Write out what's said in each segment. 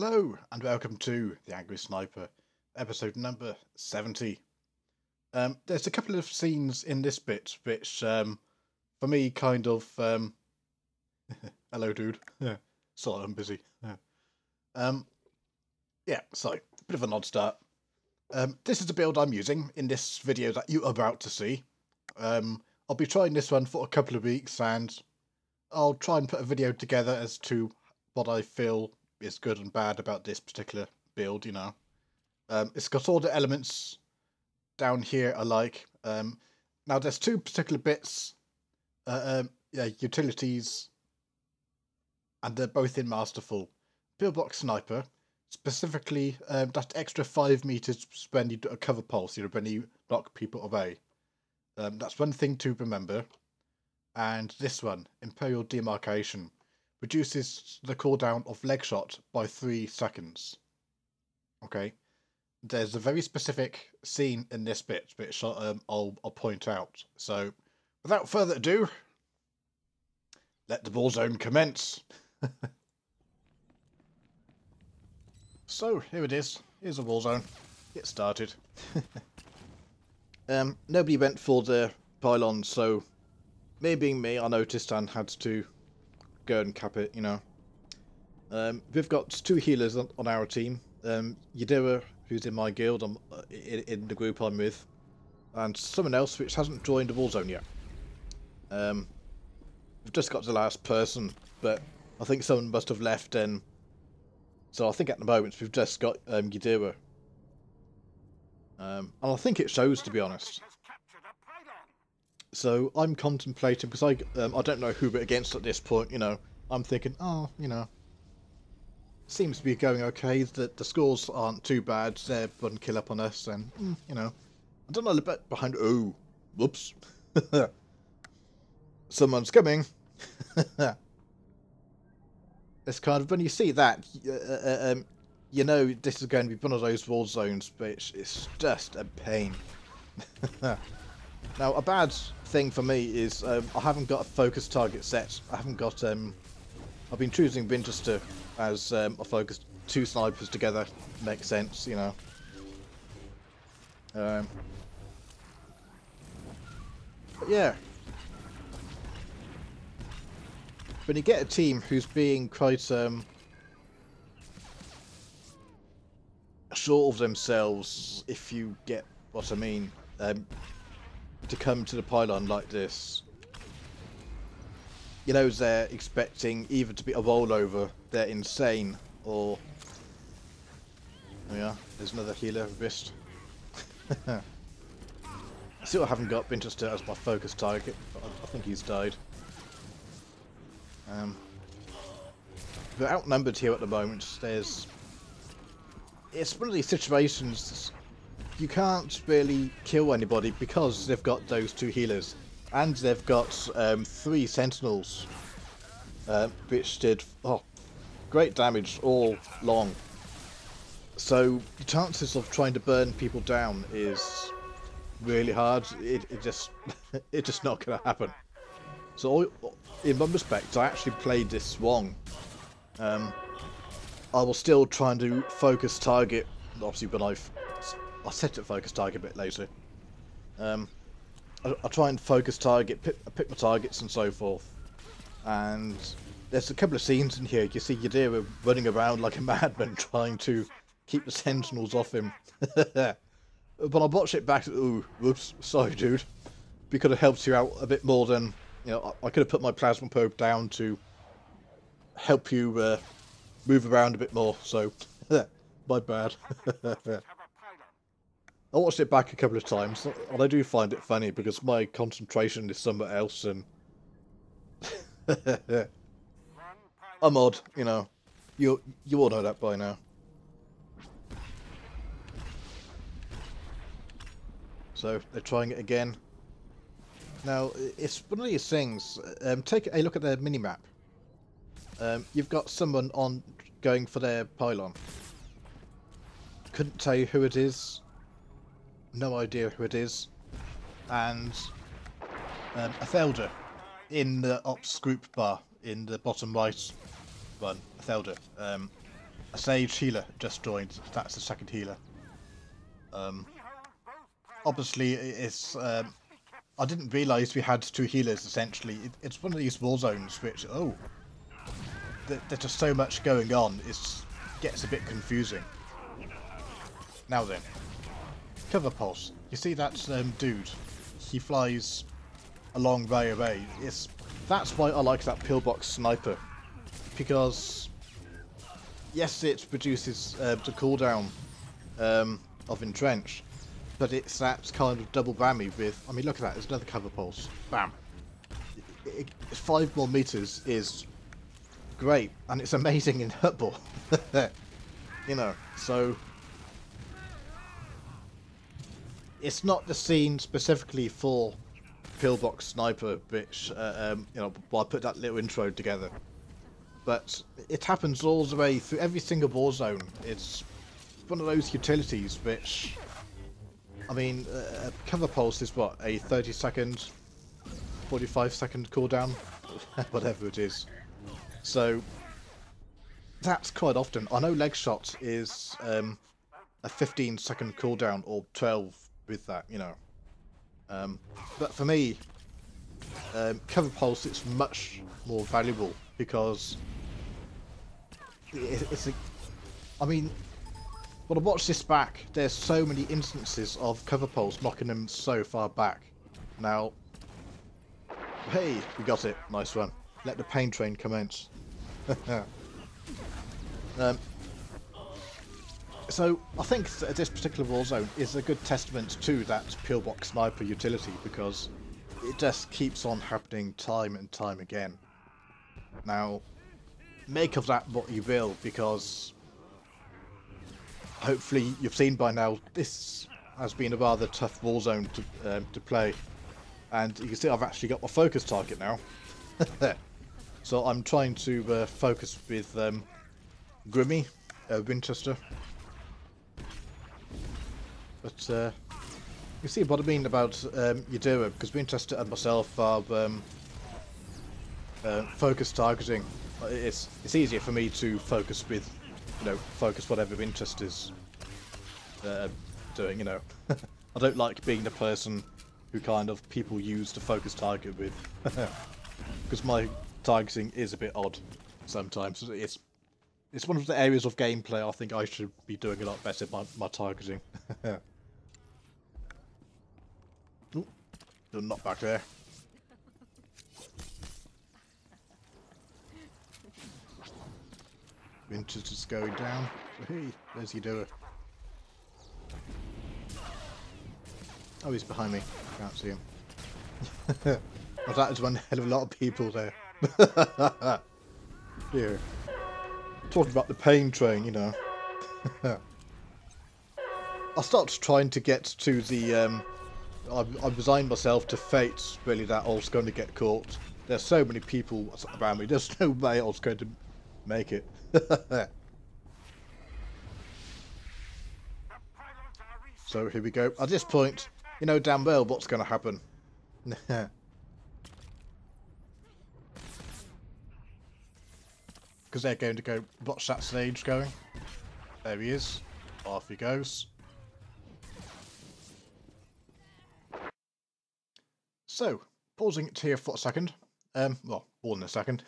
Hello and welcome to The Angry Sniper, episode number 70. There's a couple of scenes in this bit which, for me, kind of, hello dude, sorry I'm busy. So, bit of an odd start. This is the build I'm using in this video that you're about to see. I'll be trying this one for a couple of weeks and I'll try and put a video together as to what I feel is good and bad about this particular build, you know. It's got all the elements down here I like. Now there's two particular bits, utilities, and they're both in Masterful. Pillbox Sniper, specifically that extra 5 meters when you do a cover pulse, you know, when you knock people away. That's one thing to remember. And this one, Imperial Demarcation, reduces the cooldown of leg shot by 3 seconds. Okay, there's a very specific scene in this bit which I'll point out. So, without further ado, let the warzone commence. So here it is. Here's a warzone. Get started. Nobody went for the pylon, so me being me, I noticed and had to go and cap it, you know. We've got 2 healers on our team. Yadira, who's in my guild, in the group I'm with, and someone else which hasn't joined the warzone yet. We've just got the last person, but I think someone must have left, and so I think at the moment we've just got Yadira. And I think it shows, to be honest. So I'm contemplating, because I don't know who we're against at this point, you know. I'm thinking, oh, you know, seems to be going okay. The scores aren't too bad. They're one kill up on us, and you know, I don't know a bit behind. Oh, whoops! Someone's coming. It's kind of, when you see that, you know this is going to be one of those war zones, which is just a pain. Now, a bad thing for me is I haven't got a focus target set. I haven't got. I've been choosing Winchester as a focus. 2 snipers together makes sense, you know. But yeah, when you get a team who's being quite sure of themselves, if you get what I mean, to come to the pylon like this, you know, they're expecting either to be a rollover, they're insane, or oh yeah, there's another healer wrist. I still haven't got Winchester as my focus target, but I think he's died. We're outnumbered here at the moment. It's one of these situations. You can't really kill anybody because they've got those 2 healers, and they've got 3 sentinels, which did great damage all long. So the chances of trying to burn people down is really hard. It just it's just not going to happen. So in one respect, I actually played this wrong. I will still try and do focus target. Obviously, when I'll set it focus target a bit later. I'll try and focus target, pick my targets and so forth. And there's a couple of scenes in here. You see Yadira running around like a madman trying to keep the sentinels off him. But I watched it back. Ooh, whoops, sorry dude. We could have helped you out a bit more than, you know, I could have put my plasma probe down to help you move around a bit more, so my bad. I watched it back a couple of times, and I do find it funny because my concentration is somewhere else, and I'm odd, you know. You all know that by now. So they're trying it again. Now it's one of these things. Take a look at their minimap. You've got someone going for their pylon. Couldn't tell you who it is. No idea who it is. And a Felder in the ops group bar in the bottom right one. A Felder. a Sage healer just joined. That's the second healer. Obviously, it's I didn't realise we had two healers. Essentially, it's one of these war zones which there's just so much going on. It gets a bit confusing. Now then, cover pulse. You see that dude? He flies a long way away. That's why I like that Pillbox sniper, because yes, it produces the cooldown of entrench, but it's that kind of double whammy with. I mean, look at that. There's another cover pulse. Bam. 5 more meters is great, and it's amazing in football. You know, so it's not the scene specifically for Pillbox sniper, which you know, I put that little intro together. But it happens all the way through every single war zone. It's one of those utilities which, I mean, cover pulse is what, a 30-second, 45-second cooldown, whatever it is. So that's quite often. I know leg shot is a 15-second cooldown or 12 with that, you know. But for me, cover pulse is much more valuable because I mean, when I watch this back, there's so many instances of cover pulse knocking them so far back. Now, hey, we got it. Nice one. Let the pain train commence. So I think that this particular war zone is a good testament to that Pillbox sniper utility, because it just keeps on happening time and time again. Now, make of that what you will, because hopefully you've seen by now this has been a rather tough war zone to play, and you can see I've actually got my focus target now. So I'm trying to focus with Grimmy, Winchester. But you see what I mean about Yadira, because Winchester and myself are focus targeting. It's easier for me to focus with, you know, focus whatever Winchester's doing, you know. I don't like being the person who kind of people use to focus target with, because my targeting is a bit odd sometimes. It's one of the areas of gameplay I think I should be doing a lot better by my targeting. Ooh, not back there. Winchester's going down. Hey, there's Yadira. Oh, he's behind me. Can't see him. Well, that is one hell of a lot of people there. Here. Talking about the pain train, you know. I started trying to get to the... I resigned myself to fate, really, that I was going to get caught. There's so many people around me, there's no way I was going to make it. So here we go. At this point, you know damn well what's going to happen. Because they're going to go, watch that stage going. There he is. Off he goes. So, pausing it here for a second. Well, more than a second.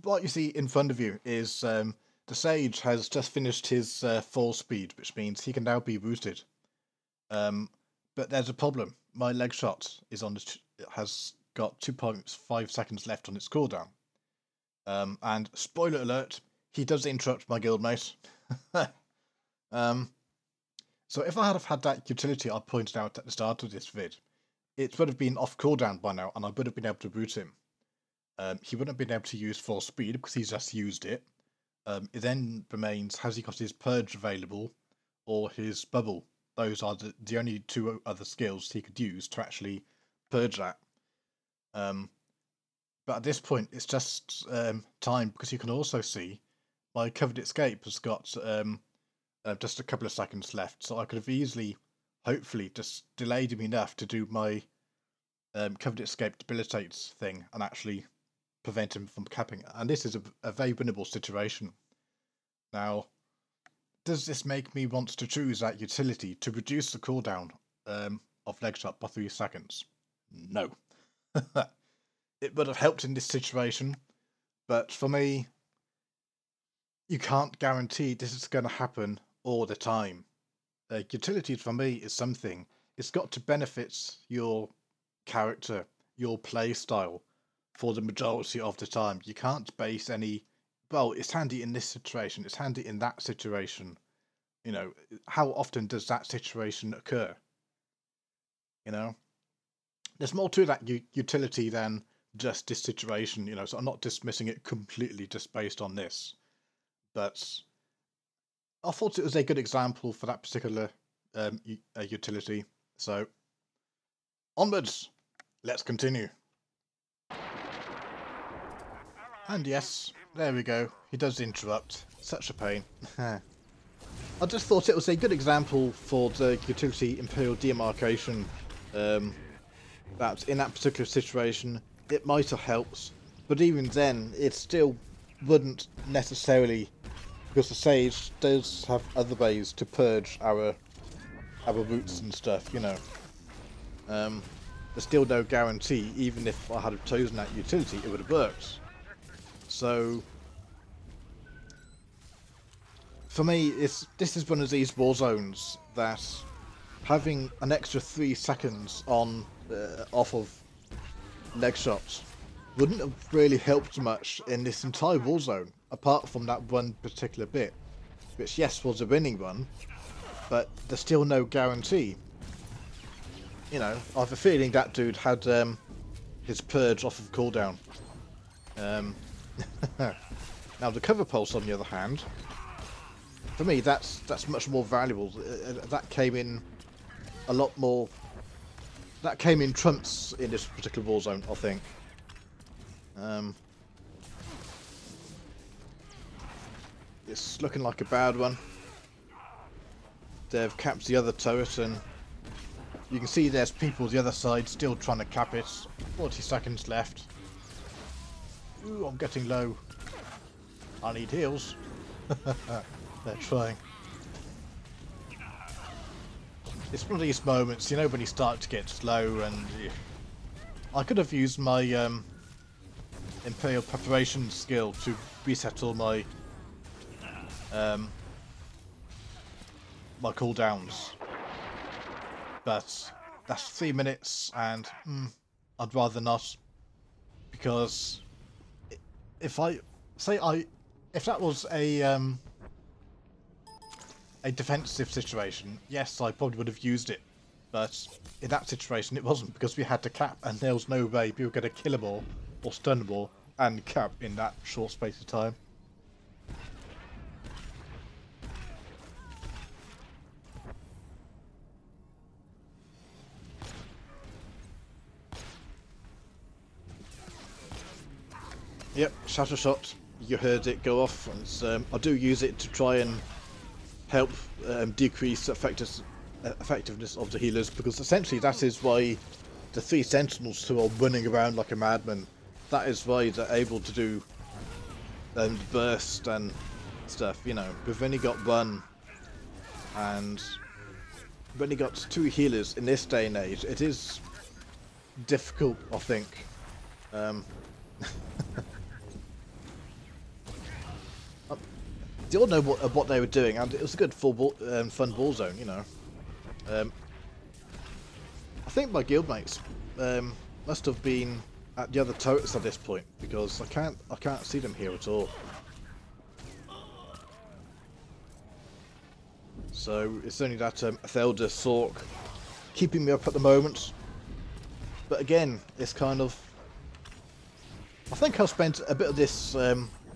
What you see in front of you is the Sage has just finished his full speed, which means he can now be routed. But there's a problem. My leg shot is on has got 2.5 seconds left on its cooldown. And spoiler alert, he does interrupt my guildmate. So if I had have had that utility I pointed out at the start of this vid, it would have been off cooldown by now, and I would have been able to root him. He wouldn't have been able to use full speed because he's just used it. It then remains, has he got his purge available or his bubble? Those are the only two other skills he could use to actually purge that. But at this point, it's just time, because you can also see my covered escape has got just a couple of seconds left, so I could have easily, hopefully, just delayed him enough to do my covered escape debilitates thing and actually prevent him from capping. And this is a very winnable situation. Now, does this make me want to choose that utility to reduce the cooldown of leg shot by 3 seconds? No. It would have helped in this situation, but for me, you can't guarantee this is going to happen all the time. Utilities for me is something. It's got to benefit your character, your play style for the majority of the time. You can't base any, well, it's handy in this situation, it's handy in that situation. You know, how often does that situation occur? You know, there's more to that utility than just this situation, you know, so I'm not dismissing it completely just based on this. But I thought it was a good example for that particular utility. So, onwards! Let's continue. And yes, there we go. He does interrupt. Such a pain. I just thought it was a good example for the utility Imperial Demarcation. That in that particular situation, it might have helped, but even then, it still wouldn't necessarily, because the Sage does have other ways to purge our roots and stuff, you know. There's still no guarantee, even if I had chosen that utility, it would have worked. So, for me, this is one of these war zones that having an extra 3 seconds on off of leg shots wouldn't have really helped much in this entire war zone, apart from that one particular bit, which yes was a winning one, but there's still no guarantee. You know, I have a feeling that dude had his purge off of cooldown. Now the cover pulse, on the other hand, for me that's much more valuable. That came in a lot more. That came in trumps in this particular war zone, I think. It's looking like a bad one. They've capped the other turret, and you can see there's people on the other side still trying to cap it. 40 seconds left. Ooh, I'm getting low. I need heals. They're trying. It's one of these moments, you know, when you start to get slow, and I could have used my Imperial preparation skill to reset all my my cooldowns, but that's 3 minutes, and I'd rather not, because if that was a defensive situation, yes, I probably would have used it, but in that situation it wasn't, because we had to cap, and there was no way we were going to kill them all or stun them all and cap in that short space of time. Yep, shatter shot. You heard it go off. I do use it to try and help decrease effectiveness of the healers, because essentially that is why the 3 sentinels who are running around like a madman, that is why they're able to do burst and stuff, you know. We've only got 1, and we've only got 2 healers in this day and age. It is difficult, I think. They all know what they were doing, and it was a good fun ball zone, you know. I think my guildmates must have been at the other turrets at this point, because I can't see them here at all. So it's only that Thelda Sork keeping me up at the moment. But again, it's kind of, I think I've spent a bit of this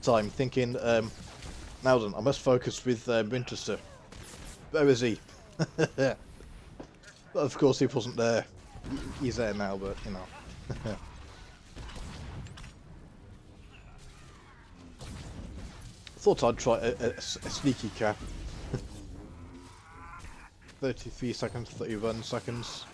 time thinking, now then, I must focus with Winchester. Where is he? But of course he wasn't there. He's there now, but you know. Thought I'd try a sneaky cap. 33 seconds, 31 seconds.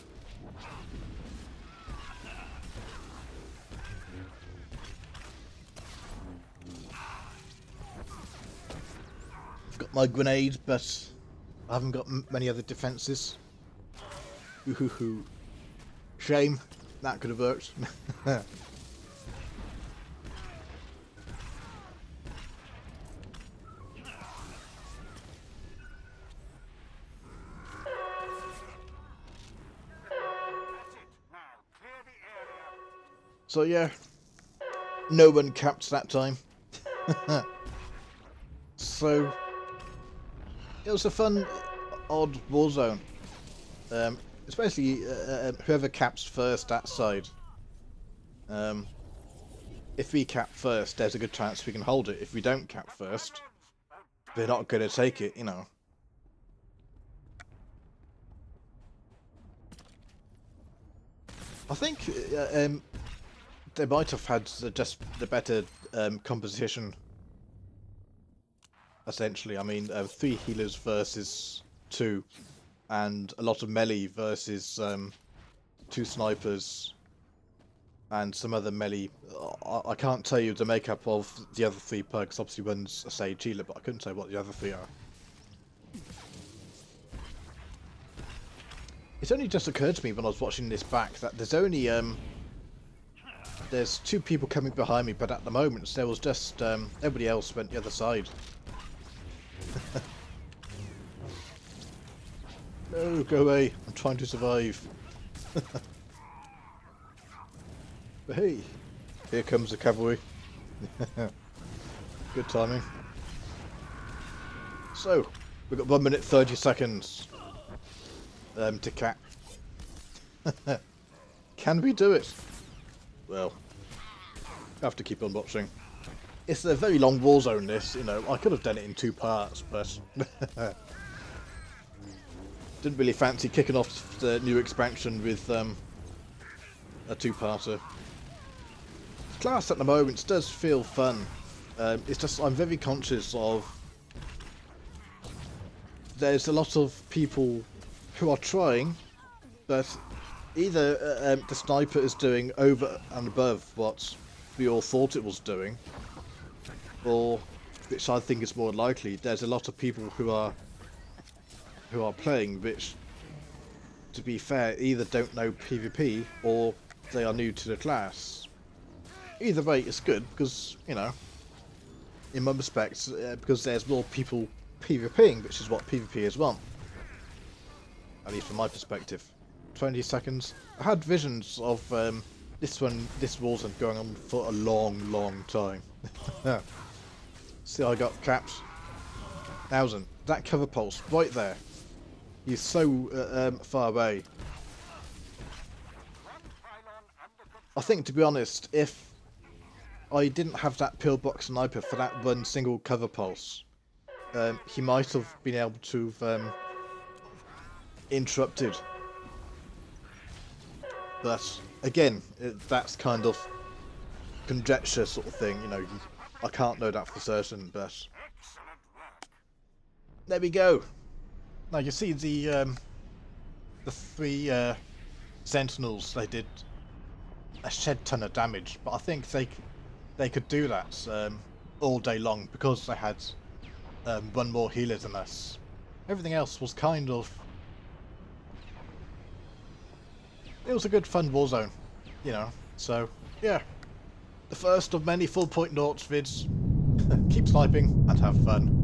my grenade, but I haven't got many other defences. Ooh, shame. That could have worked. So yeah, no one capped that time. So it was a fun, odd warzone. Especially whoever caps first that side. If we cap first, there's a good chance we can hold it. If we don't cap first, they're not going to take it, you know. I think they might have had just the better composition. Essentially, I mean, 3 healers versus 2, and a lot of melee versus 2 snipers, and some other melee. I can't tell you the makeup of the other 3 perks. Obviously, one's a Sage healer, but I couldn't say what the other 3 are. It only just occurred to me when I was watching this back that there's only there's 2 people coming behind me, but at the moment there was just everybody else went the other side. No, go away! I'm trying to survive. But hey, here comes the cavalry. Good timing. So we've got 1 minute 30 seconds. To cap. Can we do it? Well, I have to keep on watching. It's a very long warzone, this, you know. I could have done it in 2 parts, but didn't really fancy kicking off the new expansion with a 2-parter. Class at the moment does feel fun. It's just I'm very conscious of there's a lot of people who are trying, but either the sniper is doing over and above what we all thought it was doing, or, which I think is more likely, there's a lot of people who are playing which, to be fair, either don't know PvP or they are new to the class. Either way, it's good because, you know, in my respects, because there's more people PvPing, which is what PvPers want. At least from my perspective. 20 seconds. I had visions of this warzone going on for a long time. See, I got capped. 1000. That cover pulse right there. He's so far away. I think, to be honest, if I didn't have that Pillbox sniper for that one single cover pulse, he might have been able to interrupted. But again, that's kind of conjecture sort of thing, you know. I can't know that for certain, but there we go. Now you see the 3 sentinels. They did a shed ton of damage, but I think they could do that all day long because they had 1 more healer than us. Everything else was kind of. It was a good fun warzone, you know, so yeah. The first of many full point noughts vids. Keep sniping and have fun.